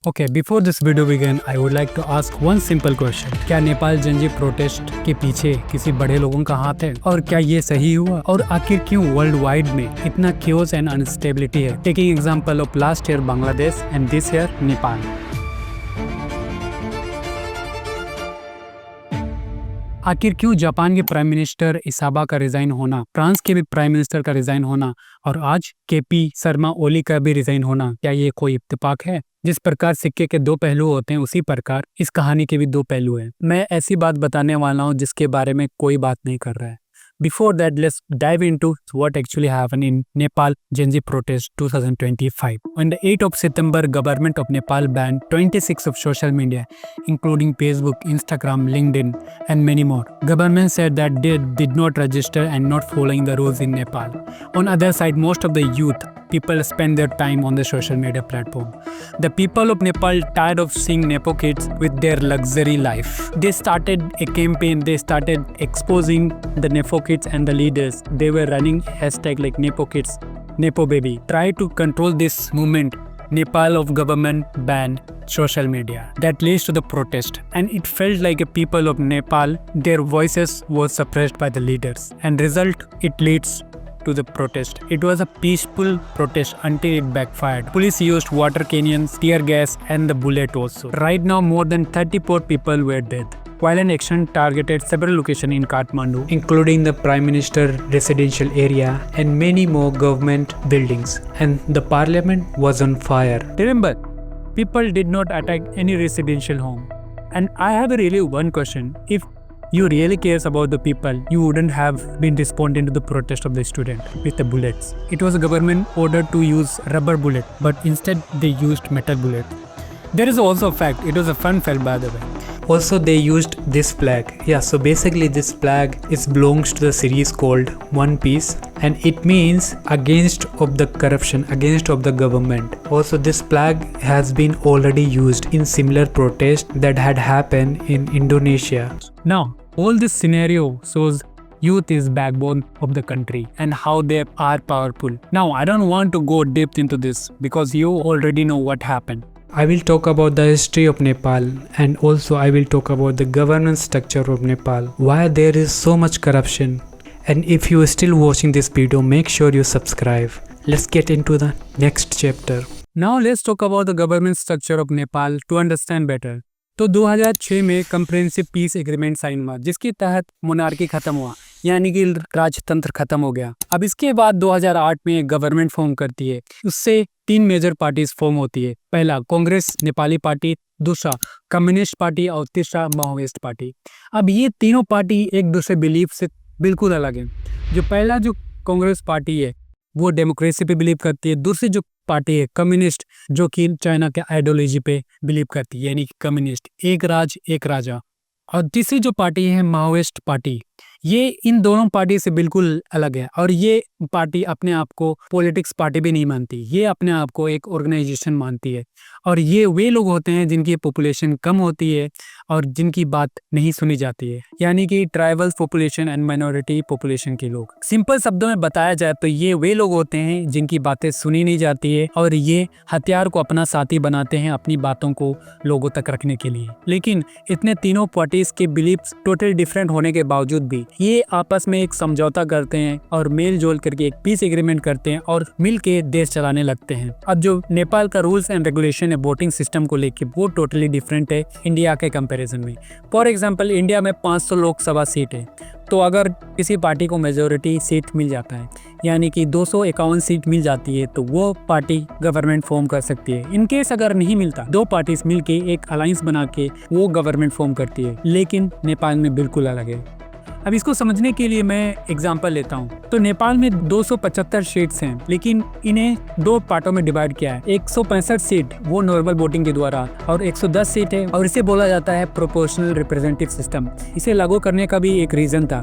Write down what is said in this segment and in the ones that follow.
Okay, before this video begin, I would like to ask one simple question. क्या Nepal Gen Z protest के पीछे किसी बड़े लोगों का हाथ है? और क्या ये सही हुआ? और आखिर क्यों वर्ल्ड वाइड में इतना chaos एंड अनस्टेबिलिटी है? Taking example of last year Bangladesh and this year Nepal. आखिर क्यों जापान के प्राइम मिनिस्टर इसाबा का रिजाइन होना, फ्रांस के भी प्राइम मिनिस्टर का रिजाइन होना और आज केपी शर्मा ओली का भी रिजाइन होना, क्या ये कोई इत्तेफाक है? जिस प्रकार सिक्के के दो पहलू होते हैं उसी प्रकार इस कहानी के भी दो पहलू हैं। मैं ऐसी बात बताने वाला हूँ जिसके बारे में कोई बात नहीं कर रहा है। Before that, let's dive into what actually happened in Nepal Gen Z protest 2025. On the 8th of September, government of Nepal banned 26 of social media, including Facebook, Instagram, LinkedIn, and many more. Government said that they did not register and not following the rules in Nepal. On other side, most of the youth people spend their time on the social media platform. The people of Nepal tired of seeing Nepo kids with their luxury life. They started a campaign. They started exposing the Nepo kids and the leaders. They were running hashtag like Nepo kids, Nepo baby. Try to control this movement. Nepal of government banned social media. That leads to the protest, and it felt like a people of Nepal, their voices were suppressed by the leaders, and result it leads to the protest. It was a peaceful protest until it backfired. Police used water cannons, tear gas, and the bullet also. Right now, more than 34 people were dead. Violent action targeted several locations in Kathmandu, including the Prime Minister residential area and many more government buildings. And the parliament was on fire. Remember, people did not attack any residential home. And I have really one question. If you really cares about the people, you wouldn't have been responding to the protest of the student with the bullets. It was a government order to use rubber bullet, but instead they used metal bullet. There is also a fact, it was a fun fact by the way. Also they used this flag. Yeah, so basically this flag belongs to the series called One Piece, and it means against of the corruption, against of the government. Also this flag has been already used in similar protest that had happened in Indonesia. Now, all this scenario shows youth is backbone of the country and how they are powerful. Now, I don't want to go deep into this because you already know what happened. I will talk about the history of Nepal, and also I will talk about the governance structure of Nepal, why there is so much corruption. And if you are still watching this video, make sure you subscribe. Let's get into the next chapter. Now let's talk about the government structure of Nepal to understand better. तो 2006 में comprehensive piece agreement sign हुआ, जिसके तहत monarchy खत्म हुआ, यानी कि राजतंत्र खत्म हो गया। अब इसके बाद 2008 में एक गवर्नमेंट फॉर्म करती है। उससे तीन मेजर पार्टीज फॉर्म होती है। पहला कांग्रेस नेपाली पार्टी, दूसरा कम्युनिस्ट पार्टी और तीसरा माओवादिस्ट पार्टी। अब ये तीनों पार्टी एक दूसरे बिलीफ से बिल्कुल अलग है। जो पहला जो कांग्रेस पार्टी है वो डेमोक्रेसी पे बिलीव करती है। दूसरी जो पार्टी है कम्युनिस्ट, जो कि चाइना के आइडियोलॉजी पे बिलीव करती है, यानी कि कम्युनिस्ट, एक राज एक राजा। और तीसरी जो पार्टी है माओवादिस्ट पार्टी, ये इन दोनों पार्टी से बिल्कुल अलग है। और ये पार्टी अपने आप को पॉलिटिक्स पार्टी भी नहीं मानती, ये अपने आप को एक ऑर्गेनाइजेशन मानती है। और ये वे लोग होते हैं जिनकी पॉपुलेशन कम होती है और जिनकी बात नहीं सुनी जाती है, यानी कि tribal population and minority population के लोग। सिंपल शब्दों में बताया जाए तो ये वे लोग होते हैं जिनकी बातें सुनी नहीं जाती है और ये हथियार को अपना साथी बनाते हैं अपनी बातों को लोगों तक रखने के लिए। लेकिन इतने तीनों पार्टीज के बिलीफ टोटल डिफरेंट होने के बावजूद भी ये आपस में एक समझौता करते हैं और मेल जोल करके एक पीस एग्रीमेंट करते हैं और मिल के देश चलाने लगते हैं। अब जो नेपाल का रूल्स एंड रेगुलेशन है वोटिंग सिस्टम को लेके, वो टोटली डिफरेंट है इंडिया के कंपैरिजन में। फॉर एग्जांपल, इंडिया में 500 लोकसभा सीट है, तो अगर किसी पार्टी को मेजोरिटी सीट मिल जाता है, यानी कि 251 सीट मिल जाती है, तो वो पार्टी गवर्नमेंट फॉर्म कर सकती है। इनकेस अगर नहीं मिलता, दो पार्टीज मिलके एक अलायंस बना के वो गवर्नमेंट फॉर्म करती है। लेकिन नेपाल में बिल्कुल अलग है। अब इसको समझने के लिए मैं एग्जांपल लेता हूँ। तो नेपाल में 275 सीट्स हैं, लेकिन इन्हें दो पार्टों में डिवाइड किया है। 165 सीट वो नॉर्मल वोटिंग के द्वारा और 110 सीट है, और इसे बोला जाता है प्रोपोर्शनल रिप्रेजेंटेटिव सिस्टम। इसे लागू करने का भी एक रीजन था,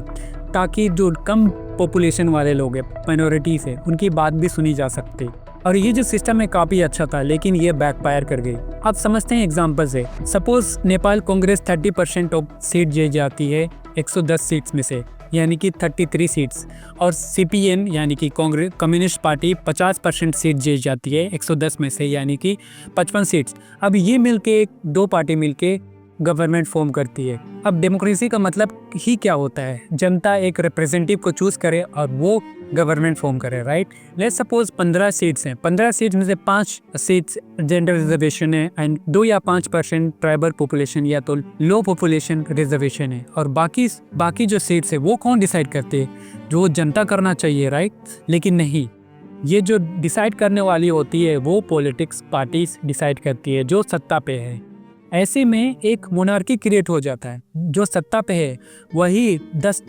ताकि जो कम पॉपुलेशन वाले लोग हैं, माइनॉरिटीज है, उनकी बात भी सुनी जा सकती। और ये जो सिस्टम है काफ़ी अच्छा था, लेकिन ये बैकफायर कर गई। अब समझते हैं एग्जांपल से। Suppose Nepal Congress 30% of seat जीत जाती है 110 सीट्स में से, यानी कि 33 सीट्स, और CPN यानी कि कांग्रेस कम्युनिस्ट पार्टी 50% सीट जीत जाती है 110 में से, यानी कि 55 सीट्स। अब ये मिलके दो पार्टी मिलके गवर्नमेंट फॉर्म करती है। अब डेमोक्रेसी का मतलब ही क्या होता है? जनता एक रिप्रेजेंटेटिव को चूज करे और वो गवर्नमेंट फॉर्म करे, राइट। लेट्स सपोज 15 सीट्स हैं, 15 सीट्स में से 5 सीट्स जेंडर रिजर्वेशन है एंड 2 या 5% ट्राइबल पॉपुलेशन या तो लो पॉपुलेशन रिजर्वेशन है, और बाकी जो सीट्स है वो कौन डिसाइड करते हैं? जो जनता करना चाहिए, राइट। लेकिन नहीं, ये जो डिसाइड करने वाली होती है वो पॉलिटिक्स पार्टीज डिसाइड करती है जो सत्ता पे है। ऐसे में एक मोनार्की क्रिएट हो जाता है। जो सत्ता पे है वही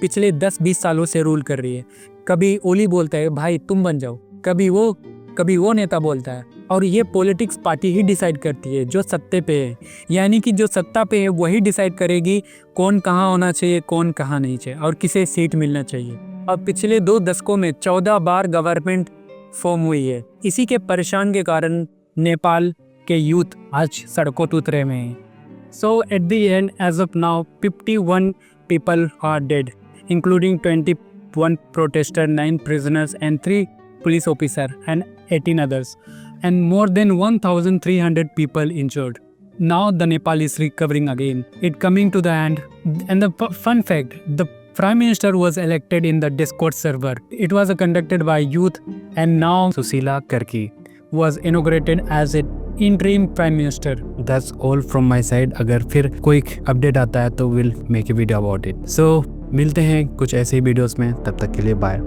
पिछले 10-20 सालों से रूल कर रही है। कभी ओली बोलता है भाई तुम बन जाओ, कभी वो नेता बोलता है, और ये पॉलिटिक्स पार्टी ही डिसाइड करती है जो सत्ते पे है। यानी कि जो सत्ता पे है वही डिसाइड करेगी कौन कहाँ होना चाहिए, कौन कहाँ नहीं चाहिए, और किसे सीट मिलना चाहिए। अब पिछले 2 दशकों में 14 बार गवर्नमेंट फॉर्म हुई है। इसी के परेशान के कारण नेपाल के यूथ आज सड़कों पे उतरे हुए हैं। So at the end as of now 51 people are dead, including 21 protesters, 9 prisoners and 3 police officers and 18 others, and more than 1,300 people injured. Now the Nepal is recovering again. It coming to the end, and the fun fact, the Prime Minister was elected in the Discord server. It was conducted by youth, and now Susila Karki was inaugurated as an interim Prime Minister. That's all from my side. अगर फिर कोई update आता है तो we'll make a video about it. So मिलते हैं कुछ ऐसे ही वीडियोस में, तब तक के लिए बाय।